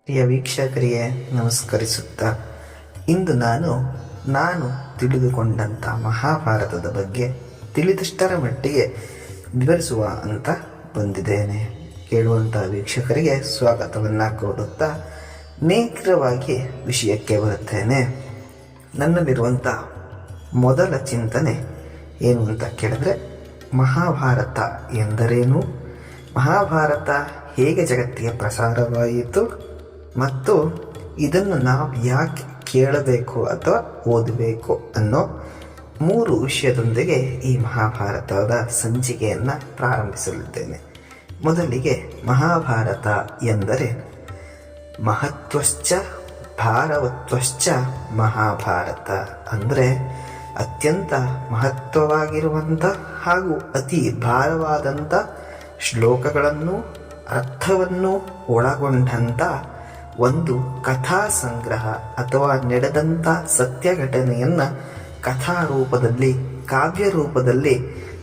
ಪ್ರಿಯ ವೀಕ್ಷಕರಿಗೆ ನಮಸ್ಕರಿಸುತ್ತಾ ಇಂದು ನಾನು ತಿಳಿದುಕೊಂಡಂಥ ಮಹಾಭಾರತದ ಬಗ್ಗೆ ತಿಳಿದಷ್ಟರ ಮಟ್ಟಿಗೆ ವಿವರಿಸುವ ಅಂತ ಬಂದಿದ್ದೇನೆ. ಕೇಳುವಂಥ ವೀಕ್ಷಕರಿಗೆ ಸ್ವಾಗತವನ್ನು ಕೋರುತ್ತಾ ನೇರವಾಗಿ ವಿಷಯಕ್ಕೆ ಬರುತ್ತೇನೆ. ನನ್ನಲ್ಲಿರುವಂಥ ಮೊದಲ ಚಿಂತನೆ ಏನು ಅಂತ ಕೇಳಿದ್ರೆ, ಮಹಾಭಾರತ ಎಂದರೇನು, ಮಹಾಭಾರತ ಹೇಗೆ ಜಗತ್ತಿಗೆ ಪ್ರಸಾರವಾಯಿತು ಮತ್ತು ಇದನ್ನು ನಾವು ಯಾಕೆ ಕೇಳಬೇಕು ಅಥವಾ ಓದಬೇಕು ಅನ್ನೋ 3 ವಿಷಯದೊಂದಿಗೆ ಈ ಮಹಾಭಾರತದ ಸಂಚಿಕೆಯನ್ನು ಪ್ರಾರಂಭಿಸಲಿದ್ದೇನೆ. ಮೊದಲಿಗೆ ಮಹಾಭಾರತ ಎಂದರೆ ಮಹತ್ವಶ್ಚ ಭಾರವತ್ವಶ್ಚ ಮಹಾಭಾರತ ಅಂದರೆ ಅತ್ಯಂತ ಮಹತ್ವವಾಗಿರುವಂಥ ಹಾಗೂ ಅತಿ ಭಾರವಾದಂಥ ಶ್ಲೋಕಗಳನ್ನು ಅರ್ಥವನ್ನು ಒಳಗೊಂಡಂಥ ಒಂದು ಕಥಾ ಸಂಗ್ರಹ ಅಥವಾ ನಡೆದಂಥ ಸತ್ಯ ಘಟನೆಯನ್ನು ಕಥಾ ರೂಪದಲ್ಲಿ, ಕಾವ್ಯ ರೂಪದಲ್ಲಿ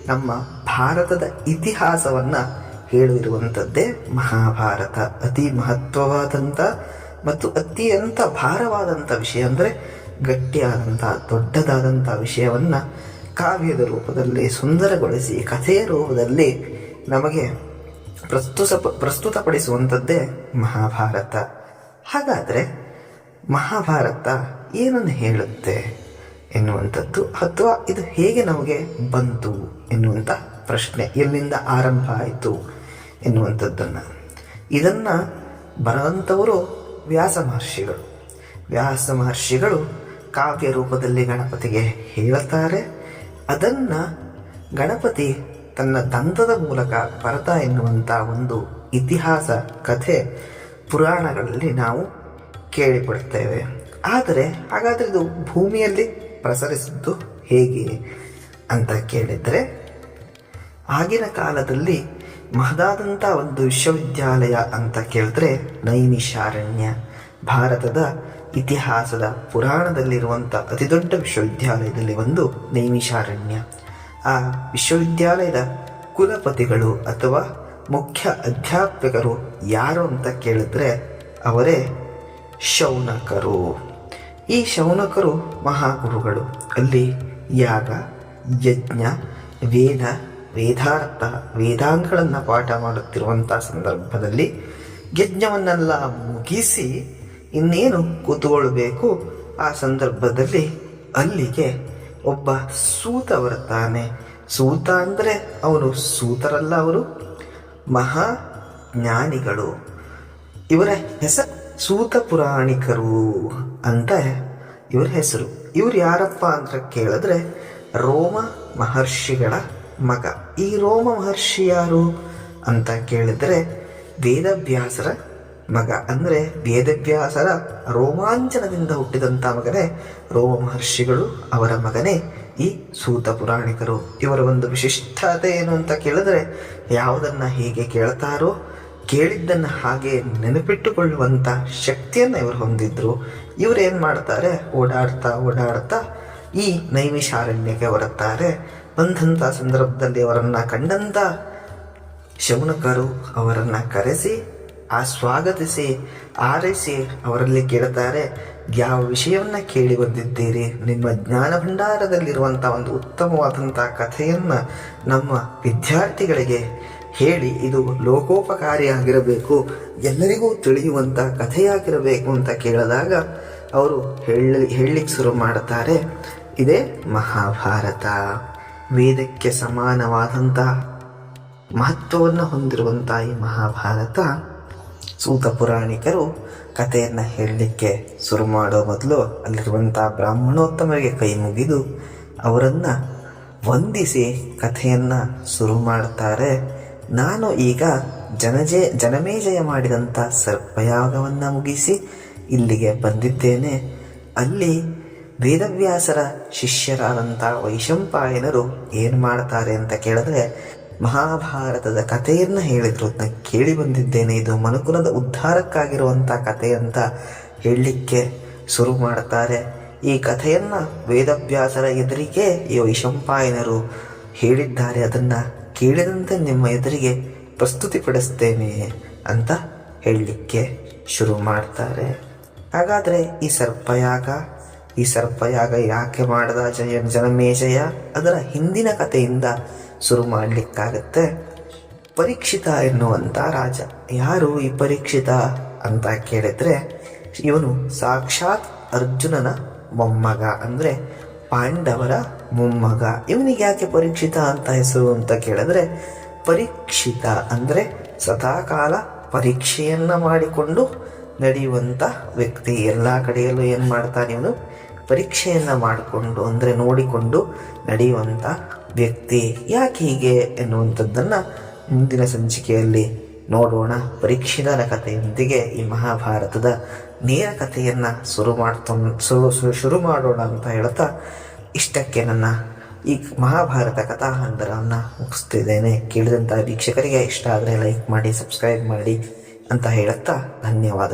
ನಮ್ಮ ಭಾರತದ ಇತಿಹಾಸವನ್ನು ಹೇಳಿರುವಂಥದ್ದೇ ಮಹಾಭಾರತ. ಅತಿ ಮಹತ್ವವಾದಂಥ ಮತ್ತು ಅತ್ಯಂತ ಭಾರವಾದಂಥ ವಿಷಯ ಅಂದರೆ ಗಟ್ಟಿಯಾದಂಥ ದೊಡ್ಡದಾದಂಥ ವಿಷಯವನ್ನು ಕಾವ್ಯದ ರೂಪದಲ್ಲಿ ಸುಂದರಗೊಳಿಸಿ ಕಥೆಯ ರೂಪದಲ್ಲಿ ನಮಗೆ ಪ್ರಸ್ತುತಪಡಿಸುವಂಥದ್ದೇ ಮಹಾಭಾರತ. ಹಾಗಾದರೆ ಮಹಾಭಾರತ ಏನನ್ನು ಹೇಳುತ್ತೆ ಎನ್ನುವಂಥದ್ದು ಅಥವಾ ಇದು ಹೇಗೆ ನಮಗೆ ಬಂತು ಎನ್ನುವಂಥ ಪ್ರಶ್ನೆ, ಎಲ್ಲಿಂದ ಆರಂಭ ಆಯಿತು ಎನ್ನುವಂಥದ್ದನ್ನು ಇದನ್ನು ಬರೆದಂಥವರು ವ್ಯಾಸ ಮಹರ್ಷಿಗಳು ಕಾವ್ಯ ರೂಪದಲ್ಲಿ ಗಣಪತಿಗೆ ಹೇಳುತ್ತಾರೆ. ಅದನ್ನು ಗಣಪತಿ ತನ್ನ ದಂತದ ಮೂಲಕ ಭರತ ಎನ್ನುವಂಥ ಒಂದು ಇತಿಹಾಸ ಕಥೆ ಪುರಾಣಗಳಲ್ಲಿ ನಾವು ಕೇಳಿಪಡುತ್ತೇವೆ. ಆದರೆ ಹಾಗಾದರೆ ಇದು ಭೂಮಿಯಲ್ಲಿ ಪ್ರಸರಿಸಿದ್ದು ಹೇಗೆ ಅಂತ ಕೇಳಿದರೆ, ಆಗಿನ ಕಾಲದಲ್ಲಿ ಮಹದಾದಂಥ ಒಂದು ವಿಶ್ವವಿದ್ಯಾಲಯ ಅಂತ ಕೇಳಿದ್ರೆ ನೈಮಿಷಾರಣ್ಯ. ಭಾರತದ ಇತಿಹಾಸದ ಪುರಾಣದಲ್ಲಿರುವಂಥ ಅತಿ ದೊಡ್ಡ ವಿಶ್ವವಿದ್ಯಾಲಯದಲ್ಲಿ ಒಂದು ನೈಮಿಷಾರಣ್ಯ. ಆ ವಿಶ್ವವಿದ್ಯಾಲಯದ ಕುಲಪತಿಗಳು ಅಥವಾ ಮುಖ್ಯ ಅಧ್ಯಾಪಕರು ಯಾರು ಅಂತ ಕೇಳಿದ್ರೆ ಅವರೇ ಶೌನಕರು. ಈ ಶೌನಕರು ಮಹಾಗುರುಗಳು. ಅಲ್ಲಿ ಯಾಗ, ಯಜ್ಞ, ವೇದಾರ್ಥ, ವೇದಾಂಗಗಳನ್ನು ಪಾಠ ಮಾಡುತ್ತಿರುವಂಥ ಸಂದರ್ಭದಲ್ಲಿ ಯಜ್ಞವನ್ನೆಲ್ಲ ಮುಗಿಸಿ ಇನ್ನೇನು ಕೂತ್ಕೊಳ್ಬೇಕು, ಆ ಸಂದರ್ಭದಲ್ಲಿ ಅಲ್ಲಿಗೆ ಒಬ್ಬ ಸೂತ ಬರ್ತಾನೆ. ಸೂತ ಅಂದರೆ ಅವರು ಸೂತರಲ್ಲ, ಅವರು ಮಹಾಜ್ಞಾನಿಗಳು. ಇವರ ಹೆಸರು ಸೂತ ಪುರಾಣಿಕರು ಅಂತ ಇವರ ಹೆಸರು. ಇವರು ಯಾರಪ್ಪ ಅಂತ ಕೇಳಿದ್ರೆ ರೋಮ ಮಹರ್ಷಿಗಳ ಮಗ. ಈ ರೋಮ ಮಹರ್ಷಿ ಯಾರು ಅಂತ ಕೇಳಿದರೆ ವೇದವ್ಯಾಸರ ಮಗ. ಅಂದರೆ ವೇದವ್ಯಾಸರ ರೋಮಾಂಚನದಿಂದ ಹುಟ್ಟಿದಂಥ ಮಗನೇ ರೋಮ ಮಹರ್ಷಿಗಳು, ಅವರ ಮಗನೇ ಈ ಸೂತ ಪುರಾಣಿಕರು. ಇವರ ಒಂದು ವಿಶಿಷ್ಟತೆ ಏನು ಅಂತ ಕೇಳಿದ್ರೆ, ಯಾವುದನ್ನು ಹೀಗೆ ಕೇಳ್ತಾರೋ ಕೇಳಿದ್ದನ್ನು ಹಾಗೆ ನೆನಪಿಟ್ಟುಕೊಳ್ಳುವಂಥ ಶಕ್ತಿಯನ್ನು ಇವರು ಹೊಂದಿದ್ರು. ಇವರು ಏನು ಮಾಡ್ತಾರೆ, ಓಡಾಡ್ತಾ ಈ ನೈಮಿಷಾರಣ್ಯಕ್ಕೆ ಬರುತ್ತಾರೆ. ಬಂದಂಥ ಸಂದರ್ಭದಲ್ಲಿ ಅವರನ್ನು ಕಂಡಂಥ ಶೌನಕರು ಅವರನ್ನು ಕರೆಸಿ ಸ್ವಾಗತಿಸಿ ಆರೈಸಿ ಅವರಲ್ಲಿ ಕೇಳ್ತಾರೆ, ಯಾವ ವಿಷಯವನ್ನು ಕೇಳಿ ಬಂದಿದ್ದೀರಿ? ನಿಮ್ಮ ಜ್ಞಾನ ಭಂಡಾರದಲ್ಲಿರುವಂಥ ಒಂದು ಉತ್ತಮವಾದಂಥ ಕಥೆಯನ್ನು ನಮ್ಮ ವಿದ್ಯಾರ್ಥಿಗಳಿಗೆ ಹೇಳಿ, ಇದು ಲೋಕೋಪಕಾರಿಯಾಗಿರಬೇಕು, ಎಲ್ಲರಿಗೂ ತಿಳಿಯುವಂಥ ಕಥೆಯಾಗಿರಬೇಕು ಅಂತ ಕೇಳಿದಾಗ ಅವರು ಹೇಳಲಿಕ್ಕೆ ಶುರು ಮಾಡುತ್ತಾರೆ, ಇದೇ ಮಹಾಭಾರತ. ವೇದಕ್ಕೆ ಸಮಾನವಾದಂಥ ಮಹತ್ವವನ್ನು ಹೊಂದಿರುವಂಥ ಈ ಮಹಾಭಾರತ. ಸೂತ ಪುರಾಣಿಕರು ಕಥೆಯನ್ನು ಹೇಳಲಿಕ್ಕೆ ಶುರು ಮಾಡೋ ಮೊದಲು ಅಲ್ಲಿರುವಂಥ ಬ್ರಾಹ್ಮಣೋತ್ತಮರಿಗೆ ಕೈ ಮುಗಿದು ಅವರನ್ನು ವಂದಿಸಿ ಕಥೆಯನ್ನು ಶುರು ಮಾಡ್ತಾರೆ. ನಾನು ಈಗ ಜನಮೇಜಯ ಮಾಡಿದಂಥ ಸರ್ಪಯಾಗವನ್ನು ಮುಗಿಸಿ ಇಲ್ಲಿಗೆ ಬಂದಿದ್ದೇನೆ. ಅಲ್ಲಿ ವೇದವ್ಯಾಸರ ಶಿಷ್ಯರಾದಂಥ ವೈಶಂಪಾಯನರು ಏನು ಮಾಡ್ತಾರೆ ಅಂತ ಕೇಳಿದ್ರೆ, ಮಹಾಭಾರತದ ಕಥೆಯನ್ನು ಹೇಳಿದ್ರು, ನಾನು ಕೇಳಿ ಬಂದಿದ್ದೇನೆ, ಇದು ಮನುಕುಲದ ಉದ್ಧಾರಕ್ಕಾಗಿರುವಂಥ ಕಥೆ ಅಂತ ಹೇಳಲಿಕ್ಕೆ ಶುರು ಮಾಡ್ತಾರೆ. ಈ ಕಥೆಯನ್ನು ವೇದವ್ಯಾಸರ ಎದುರಿಗೆ ಈ ವೈಶಂಪಾಯನರು ಹೇಳಿದ್ದಾರೆ, ಅದನ್ನು ಕೇಳಿದಂತೆ ನಿಮ್ಮ ಎದುರಿಗೆ ಪ್ರಸ್ತುತಿಪಡಿಸ್ತೇನೆ ಅಂತ ಹೇಳಲಿಕ್ಕೆ ಶುರು ಮಾಡ್ತಾರೆ. ಹಾಗಾದರೆ ಈ ಸರ್ಪಯಾಗ ಯಾಕೆ ಮಾಡ್ದ ಜನಮೇಜಯ, ಅದರ ಹಿಂದಿನ ಕಥೆಯಿಂದ ಶುರು ಮಾಡಲಿಕ್ಕಾಗತ್ತೆ. ಪರೀಕ್ಷಿತ ಎನ್ನುವಂಥ ರಾಜ. ಯಾರು ಈ ಪರೀಕ್ಷಿತ ಅಂತ ಕೇಳಿದರೆ, ಇವನು ಸಾಕ್ಷಾತ್ ಅರ್ಜುನನ ಮೊಮ್ಮಗ, ಅಂದರೆ ಪಾಂಡವರ ಮೊಮ್ಮಗ. ಇವನಿಗೆ ಯಾಕೆ ಪರೀಕ್ಷಿತ ಅಂತ ಹೆಸರು ಅಂತ ಕೇಳಿದ್ರೆ, ಪರೀಕ್ಷಿತ ಅಂದರೆ ಸದಾಕಾಲ ಪರೀಕ್ಷೆಯನ್ನು ಮಾಡಿಕೊಂಡು ನಡೆಯುವಂಥ ವ್ಯಕ್ತಿ. ಎಲ್ಲ ಕಡೆಯಲ್ಲೂ ಏನು ಮಾಡ್ತಾನೆ ಇವನು, ಪರೀಕ್ಷೆಯನ್ನು ಮಾಡಿಕೊಂಡು ಅಂದರೆ ನೋಡಿಕೊಂಡು ನಡೆಯುವಂಥ ವ್ಯಕ್ತಿ. ಯಾಕೆ ಹೀಗೆ ಎನ್ನುವಂಥದ್ದನ್ನು ಮುಂದಿನ ಸಂಚಿಕೆಯಲ್ಲಿ ನೋಡೋಣ. ಪರೀಕ್ಷಿತನ ಕಥೆಯೊಂದಿಗೆ ಈ ಮಹಾಭಾರತದ ನೇರ ಕಥೆಯನ್ನು ಶುರು ಮಾಡೋಣ ಅಂತ ಹೇಳ್ತಾ ಇಷ್ಟಕ್ಕೆ ನನ್ನ ಈ ಮಹಾಭಾರತ ಕಥಾಹಂದರವನ್ನು ಮುಗಿಸ್ತಿದ್ದೇನೆ. ಕೇಳಿದಂಥ ವೀಕ್ಷಕರಿಗೆ ಇಷ್ಟ ಆದರೆ ಲೈಕ್ ಮಾಡಿ, ಸಬ್ಸ್ಕ್ರೈಬ್ ಮಾಡಿ ಅಂತ ಹೇಳುತ್ತಾ ಧನ್ಯವಾದ.